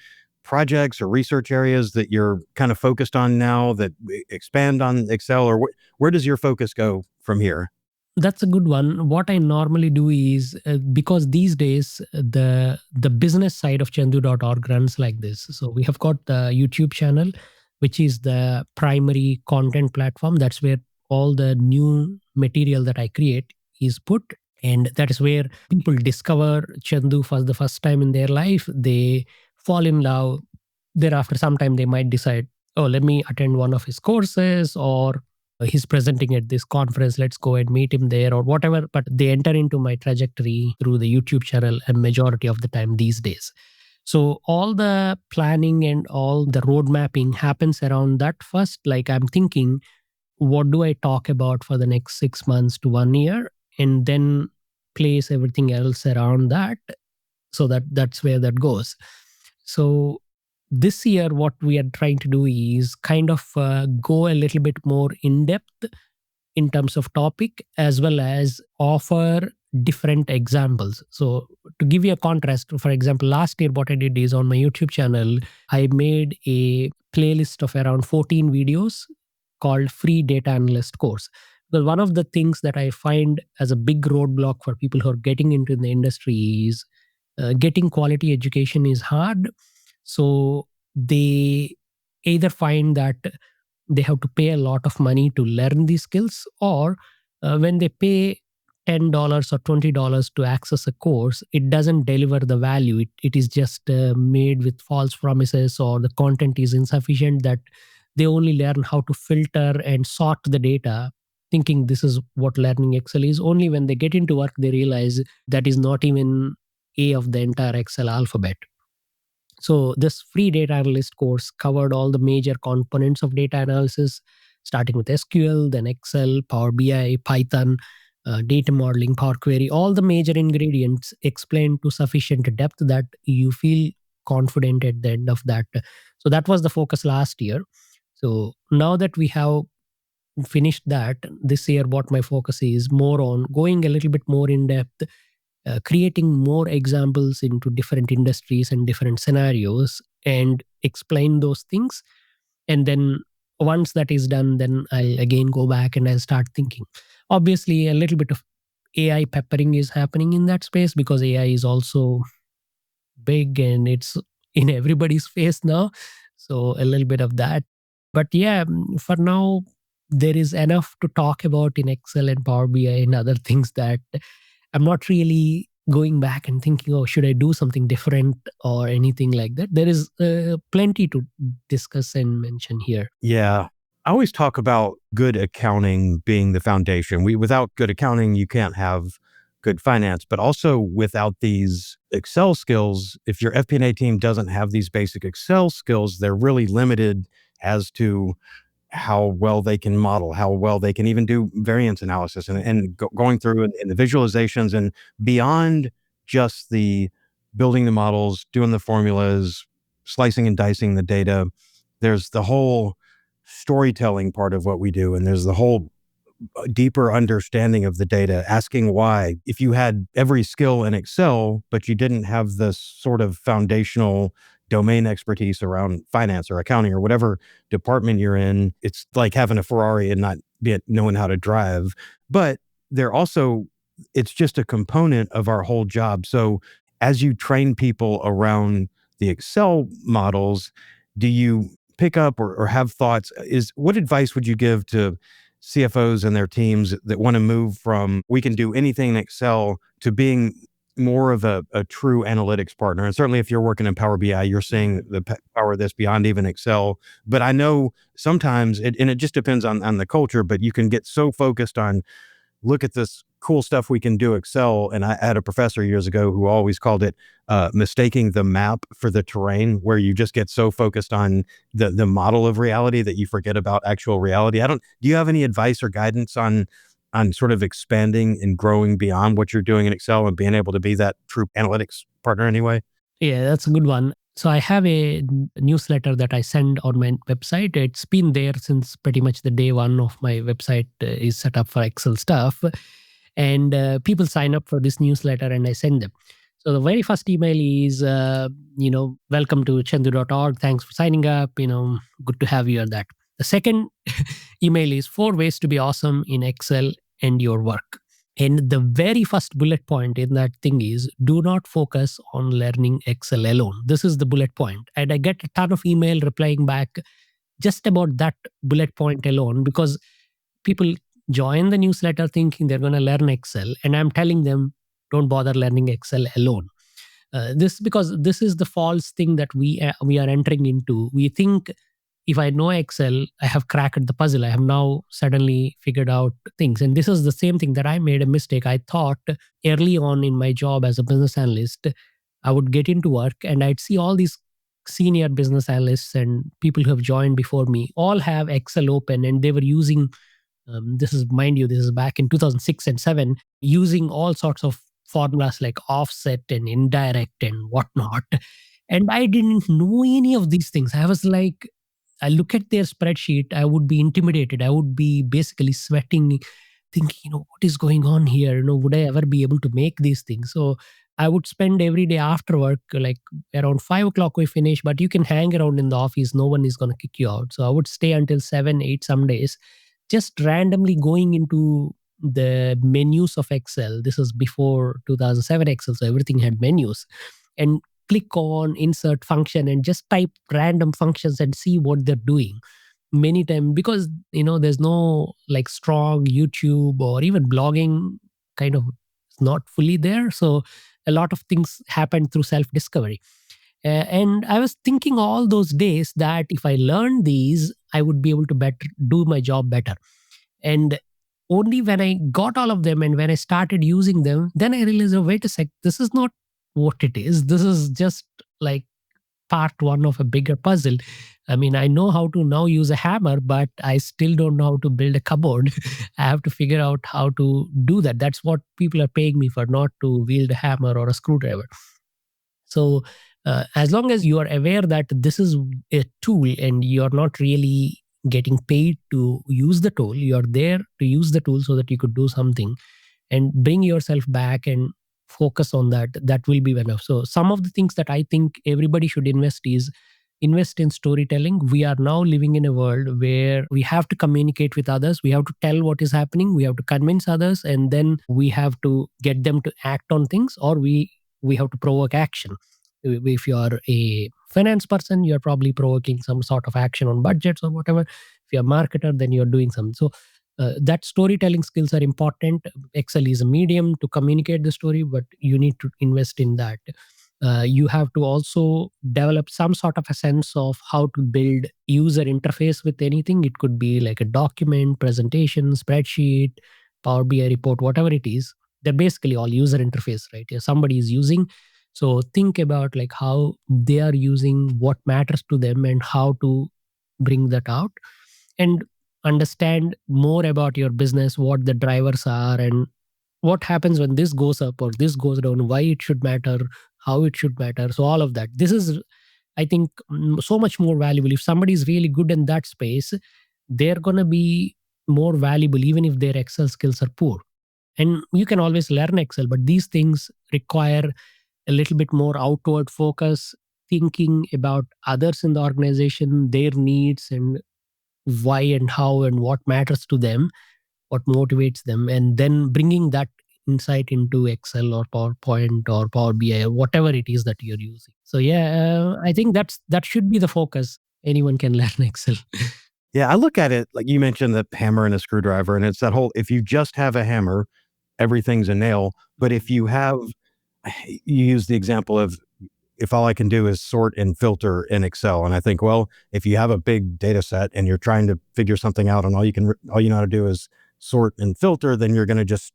C: projects or research areas that you're kind of focused on now that expand on Excel, or where does your focus go from here?
D: That's a good one. What I normally do is, because these days the business side of Chandoo.org runs like this. So we have got the YouTube channel, which is the primary content platform. That's where all the new material that I create is put. And that is where people discover Chandu for the first time in their life. They fall in love. Thereafter, sometime they might decide, oh, let me attend one of his courses, or he's presenting at this conference, let's go and meet him there, or whatever. But they enter into my trajectory through the YouTube channel a majority of the time these days. So all the planning and all the road mapping happens around that first. Like, I'm thinking, what do I talk about for the next 6 months to 1 year, and then place everything else around that, so that's where that goes. So this year, what we are trying to do is kind of go a little bit more in depth in terms of topic, as well as offer different examples. So to give you a contrast, for example, last year what I did is, on my YouTube channel, I made a playlist of around 14 videos called Free Data Analyst Course. Because one of the things that I find as a big roadblock for people who are getting into the industry is, getting quality education is hard. So they either find that they have to pay a lot of money to learn these skills, or when they pay $10 or $20 to access a course, it doesn't deliver the value. It is just made with false promises, or the content is insufficient, that they only learn how to filter and sort the data, thinking this is what learning Excel is. Only when they get into work, they realize that is not even A of the entire Excel alphabet. So this free data analyst course covered all the major components of data analysis, starting with SQL, then Excel, Power BI, Python, data modeling, Power Query, all the major ingredients explained to sufficient depth that you feel confident at the end of that. So that was the focus last year. So now that we have finished that, this year what my focus is more on going a little bit more in depth, creating more examples into different industries and different scenarios, and explain those things. And then once that is done, then I'll again go back and I'll start thinking. Obviously, a little bit of AI peppering is happening in that space, because AI is also big and it's in everybody's face now. So a little bit of that. But yeah, for now, there is enough to talk about in Excel and Power BI and other things that I'm not really going back and thinking, oh, should I do something different or anything like that. There is plenty to discuss and mention here.
C: Yeah. I always talk about good accounting being the foundation. Without good accounting, you can't have good finance, but also without these Excel skills, if your FP&A team doesn't have these basic Excel skills, they're really limited as to how well they can model, how well they can even do variance analysis, and going through in the visualizations and beyond just the building the models, doing the formulas, slicing and dicing the data. There's the whole storytelling part of what we do, and there's the whole deeper understanding of the data, asking why. If you had every skill in Excel, but you didn't have this sort of foundational domain expertise around finance or accounting or whatever department you're in, it's like having a Ferrari and not knowing how to drive. But they're also, it's just a component of our whole job. So as you train people around the Excel models, do you pick up or have thoughts? What advice would you give to CFOs and their teams that want to move from we can do anything in Excel to being more of a true analytics partner? And certainly if you're working in Power BI, you're seeing the power of this beyond even Excel. But I know sometimes, and it just depends on the culture, but you can get so focused on, look at this cool stuff we can do Excel. And I had a professor years ago who always called it mistaking the map for the terrain, where you just get so focused on the model of reality that you forget about actual reality. Do you have any advice or guidance on sort of expanding and growing beyond what you're doing in Excel and being able to be that true analytics partner anyway?
D: Yeah, that's a good one. So I have a newsletter that I send on my website. It's been there since pretty much the day one of my website is set up for Excel stuff. And people sign up for this newsletter and I send them. So the very first email is, welcome to Chandoo.org. Thanks for signing up. Good to have you at that. The second email is 4 ways to be awesome in Excel and your work. And the very first bullet point in that thing is, do not focus on learning Excel alone. This is the bullet point. And I get a ton of email replying back just about that bullet point alone, because people join the newsletter thinking they're going to learn Excel. And I'm telling them, don't bother learning Excel alone. Because this is the false thing that we are entering into. We think, if I know Excel, I have cracked the puzzle. I have now suddenly figured out things. And this is the same thing that I made a mistake. I thought early on in my job as a business analyst, I would get into work and I'd see all these senior business analysts and people who have joined before me all have Excel open, and they were using, this is back in 2006 and 7, using all sorts of formulas like offset and indirect and whatnot. And I didn't know any of these things. I was like, I look at their spreadsheet, I would be intimidated. I would be basically sweating, thinking, what is going on here? Would I ever be able to make these things? So I would spend every day after work, like around 5 o'clock we finish, but you can hang around in the office. No one is going to kick you out. So I would stay until 7, 8 some days, just randomly going into the menus of Excel. This is before 2007 Excel, so everything had menus. And click on insert function and just type random functions and see what they're doing many times, because there's no like strong YouTube or even blogging kind of not fully there. So a lot of things happened through self discovery. And I was thinking all those days that if I learned these, I would be able to better do my job better. And only when I got all of them and when I started using them, then I realized, oh, wait a sec, this is not what it is. This is just like part one of a bigger puzzle. I mean, I know how to now use a hammer, but I still don't know how to build a cupboard. I have to figure out how to do that. That's what people are paying me for, not to wield a hammer or a screwdriver. So, as long as you are aware that this is a tool and you're not really getting paid to use the tool, you're there to use the tool so that you could do something and bring yourself back and focus on that, that will be enough. So some of the things that I think everybody should invest in storytelling. We are now living in a world where we have to communicate with others, we have to tell what is happening, we have to convince others, and then we have to get them to act on things, or we have to provoke action. If you are a finance person, you're probably provoking some sort of action on budgets or whatever. If you're a marketer, then you're doing something. So that storytelling skills are important. Excel is a medium to communicate the story, but you need to invest in that. You have to also develop some sort of a sense of how to build user interface with anything. It could be like a document, presentation, spreadsheet, Power BI report, whatever it is. They're basically all user interface, right? If somebody is using, so think about like how they are using, what matters to them, and how to bring that out, and understand more about your business, what the drivers are, and what happens when this goes up or this goes down, why it should matter, how it should matter. So all of that. This is, I think, so much more valuable. If somebody is really good in that space, they're gonna be more valuable even if their Excel skills are poor. And you can always learn Excel, but these things require a little bit more outward focus, thinking about others in the organization, their needs, and why and how and what matters to them, what motivates them, and then bringing that insight into Excel or PowerPoint or Power BI or whatever it is that you're using. So yeah, I think that should be the focus. Anyone can learn Excel.
C: Yeah, I look at it like you mentioned the hammer and a screwdriver, and it's that whole, if you just have a hammer, everything's a nail. But if you have, you use the example of, if all I can do is sort and filter in Excel. And I think, well, if you have a big data set and you're trying to figure something out and all you know how to do is sort and filter, then you're going to just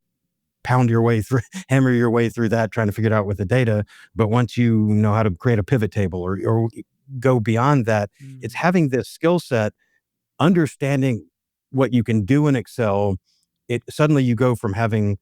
C: pound your way through, hammer your way through that, trying to figure it out with the data. But once you know how to create a pivot table or go beyond that, it's having this skill set, understanding what you can do in Excel. It suddenly you go from having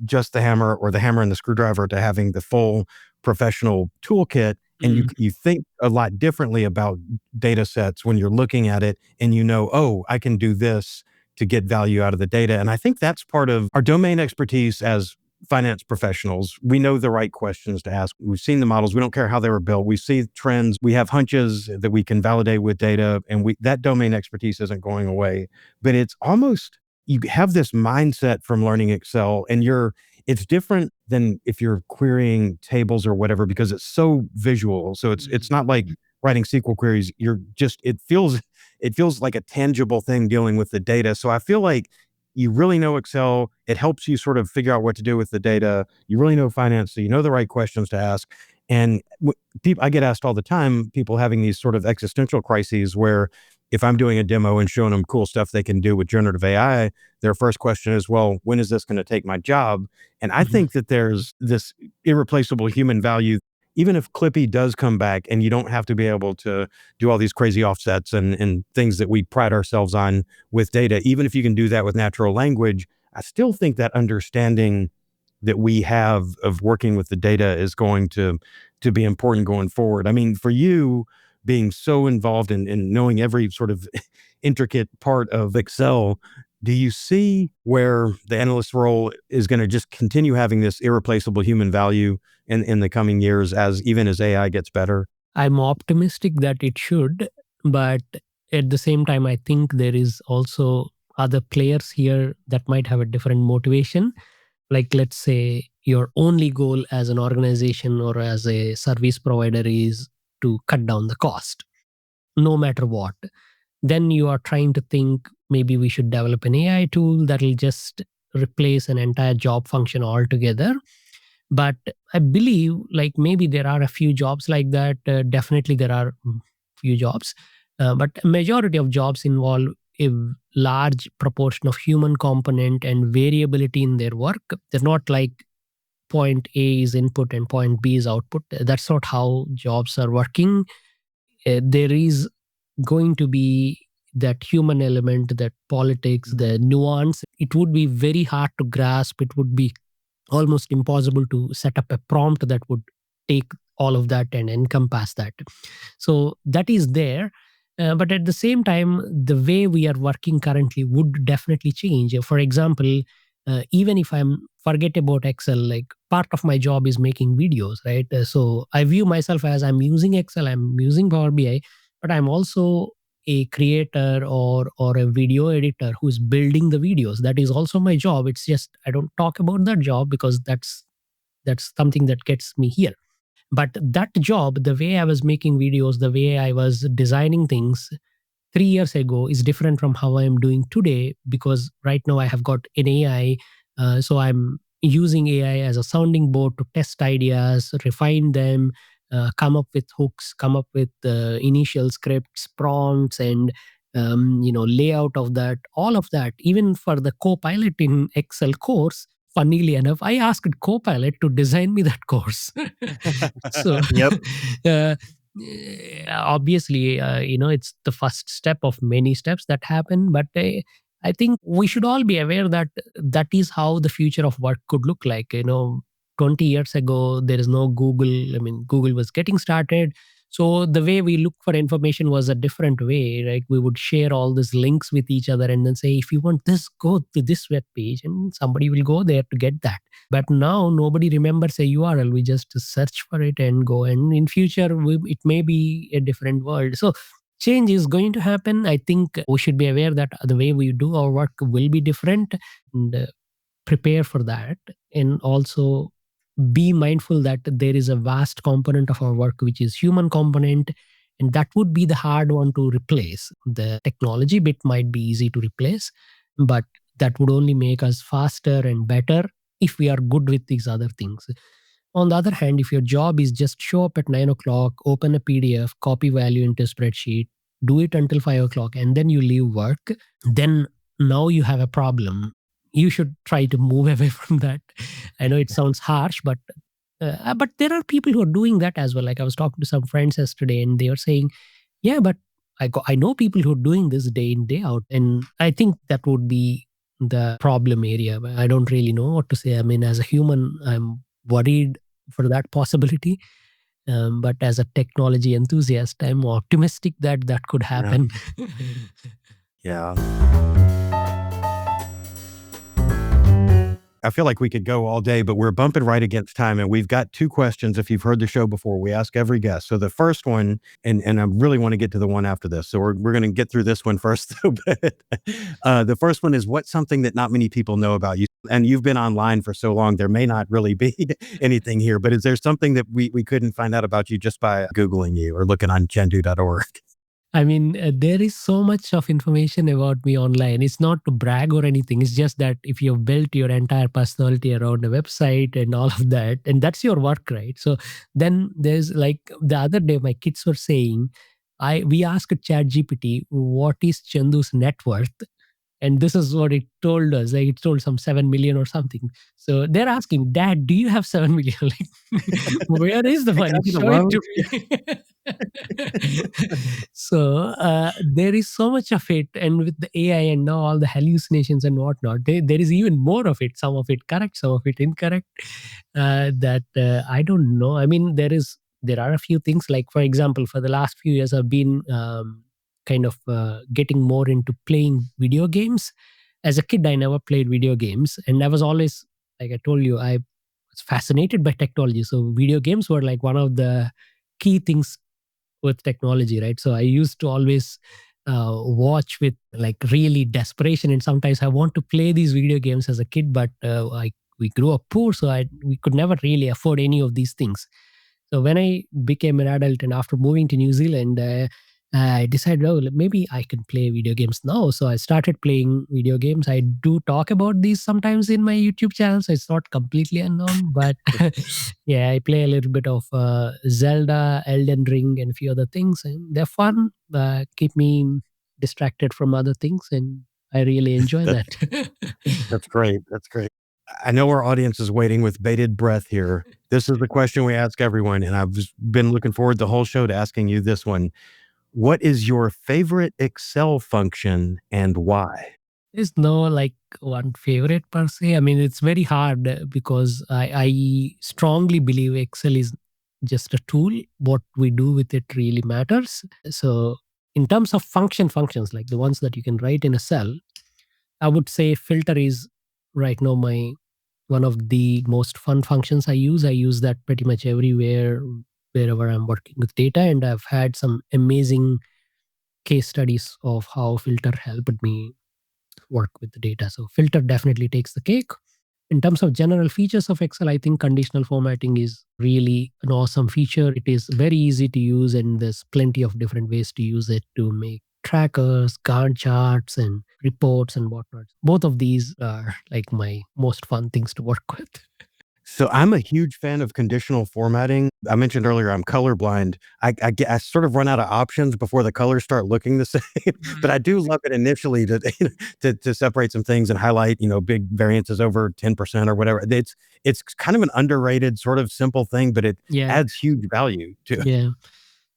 C: just the hammer or the hammer and the screwdriver to having the full professional toolkit. And you think a lot differently about data sets when you're looking at it, and you know, oh, I can do this to get value out of the data. And I think that's part of our domain expertise as finance professionals. We know the right questions to ask. We've seen the models. We don't care how they were built. We see trends. We have hunches that we can validate with data, and that domain expertise isn't going away. But it's almost, you have this mindset from learning Excel, and it's different than if you're querying tables or whatever, because it's so visual. So it's not like writing SQL queries. It feels like a tangible thing dealing with the data. So I feel like you really know Excel. It helps you sort of figure out what to do with the data. You really know finance, so you know the right questions to ask. And I get asked all the time, people having these sort of existential crises where if I'm doing a demo and showing them cool stuff they can do with generative AI, their first question is, well, when is this going to take my job? And I think that there's this irreplaceable human value. Even if Clippy does come back and you don't have to be able to do all these crazy offsets and things that we pride ourselves on with data, even if you can do that with natural language, I still think that understanding that we have of working with the data is going to be important going forward. I mean, for you, being so involved in knowing every sort of intricate part of Excel, do you see where the analyst role is going to just continue having this irreplaceable human value in the coming years, even as AI gets better?
D: I'm optimistic that it should, but at the same time, I think there is also other players here that might have a different motivation. Like, let's say your only goal as an organization or as a service provider is to cut down the cost, no matter what. Then you are trying to think, maybe we should develop an AI tool that will just replace an entire job function altogether. But I believe like maybe there are a few jobs like that. Definitely there are few jobs, but a majority of jobs involve a large proportion of human component and variability in their work. They're not like point A is input and point B is output. That's not how jobs are working. There is going to be that human element, that politics, the nuance. It would be very hard to grasp. It would be almost impossible to set up a prompt that would take all of that and encompass that. So that is there. But at the same time, the way we are working currently would definitely change. For example, even if I'm forget about Excel, like part of my job is making videos, right? So I view myself as I'm using Excel, I'm using Power BI, but I'm also a creator or a video editor who's building the videos. That is also my job. It's just I don't talk about that job because that's something that gets me here. But that job, the way I was making videos, the way I was designing things 3 years ago is different from how I am doing today, because right now I have got an AI. So I'm using AI as a sounding board to test ideas, refine them, come up with hooks, come up with initial scripts, prompts, and layout of that, all of that. Even for the Copilot in Excel course, funnily enough, I asked Copilot to design me that course. So,
C: Yep.
D: uh, obviously, it's the first step of many steps that happen. But I think we should all be aware that that is how the future of work could look like. 20 years ago, there is no Google. I mean, Google was getting started. So the way we look for information was a different way. Like we would share all these links with each other and then say, if you want this, go to this web page, and somebody will go there to get that. But now nobody remembers a URL. We just search for it and go. And in future, it may be a different world. So change is going to happen. I think we should be aware that the way we do our work will be different, and prepare for that. And also be mindful that there is a vast component of our work which is human component, and that would be the hard one to replace. The technology bit might be easy to replace, but that would only make us faster and better if we are good with these other things. On the other hand, if your job is just show up at 9 o'clock, open a PDF, copy value into a spreadsheet, do it until 5 o'clock, and then you leave work, then now you have a problem. You should try to move away from that. I know it sounds harsh, but there are people who are doing that as well. Like I was talking to some friends yesterday, and they were saying, "Yeah, but I know people who are doing this day in day out," and I think that would be the problem area. I don't really know what to say. I mean, as a human, I'm worried for that possibility. But as a technology enthusiast, I'm optimistic that that could happen.
C: Yeah. I feel like we could go all day, but we're bumping right against time. And we've got two questions. If you've heard the show before, we ask every guest. So the first one, and I really want to get to the one after this. So we're going to get through this one first. But the first one is, what's something that not many people know about you? And you've been online for so long, there may not really be anything here, but is there something that we couldn't find out about you just by Googling you or looking on Chandoo.org?
D: I mean, there is so much of information about me online. It's not to brag or anything. It's just that if you've built your entire personality around a website and all of that, and that's your work, right? So then there's like the other day, my kids were saying, we asked ChatGPT, what is Chandoo's net worth? And this is what it told us. Like it told some 7 million or something. So they're asking, Dad, do you have 7 million? Like, where is the money? Show it to me. So there is so much of it. And with the AI and now all the hallucinations and whatnot, there is even more of it. Some of it correct, some of it incorrect. That I don't know. I mean, there are a few things, like, for example, for the last few years, I've been kind of getting more into playing video games. As a kid, I never played video games, and I was always, like I told you, I was fascinated by technology. So video games were like one of the key things with technology, right? So I used to always watch with like really desperation, and sometimes I want to play these video games as a kid, but we grew up poor, so we could never really afford any of these things. So when I became an adult and after moving to New Zealand, I decided, oh, maybe I can play video games now. So I started playing video games. I do talk about these sometimes in my YouTube channel, so it's not completely unknown. But yeah, I play a little bit of Zelda, Elden Ring, and a few other things, and they're fun. Keep me distracted from other things, and I really enjoy
C: That,
D: that.
C: that's great. That's great. I know our audience is waiting with bated breath here. This is the question we ask everyone, and I've just been looking forward the whole show to asking you this one. What is your favorite Excel function and why?
D: There's no like one favorite per se. I mean, it's very hard because I strongly believe Excel is just a tool. What we do with it really matters. So, in terms of functions like the ones that you can write in a cell, I would say filter is right now my one of the most fun functions I use. I use that pretty much everywhere, wherever I'm working with data, and I've had some amazing case studies of how filter helped me work with the data. So filter definitely takes the cake. In terms of general features of Excel, I think conditional formatting is really an awesome feature. It is very easy to use, and there's plenty of different ways to use it to make trackers, Gantt charts, and reports and whatnot. Both of these are like my most fun things to work with.
C: So I'm a huge fan of conditional formatting. I mentioned earlier I'm colorblind. I sort of run out of options before the colors start looking the same. But I do love it initially to, to separate some things and highlight big variances over 10% or whatever. It's kind of an underrated sort of simple thing, but it
D: Yeah,
C: adds huge value to.
D: yeah,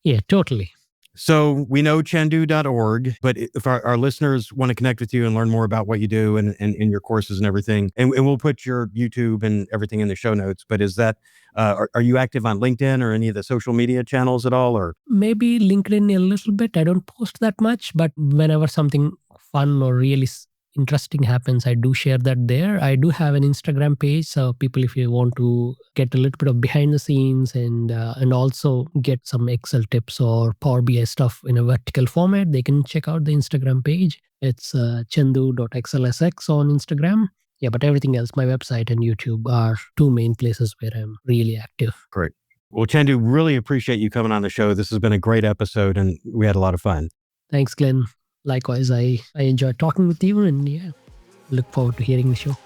D: yeah, totally.
C: So we know Chandoo.org, but if our listeners want to connect with you and learn more about what you do and your courses and everything, and we'll put your YouTube and everything in the show notes, but is that, are you active on LinkedIn or any of the social media channels at all? Or
D: Maybe LinkedIn a little bit. I don't post that much, but whenever something fun or really interesting happens, I do share that there. I do have an Instagram page, so people, if you want to get a little bit of behind the scenes and also get some Excel tips or Power BI stuff in a vertical format, they can check out the Instagram page. It's chandu.xlsx on Instagram. Yeah, but everything else, my website and YouTube are two main places where I'm really active.
C: great. Well, Chandu, really appreciate you coming on the show. This has been a great episode and we had a lot of fun.
D: Thanks, Glenn. Likewise, I enjoyed talking with you, and yeah, look forward to hearing the show.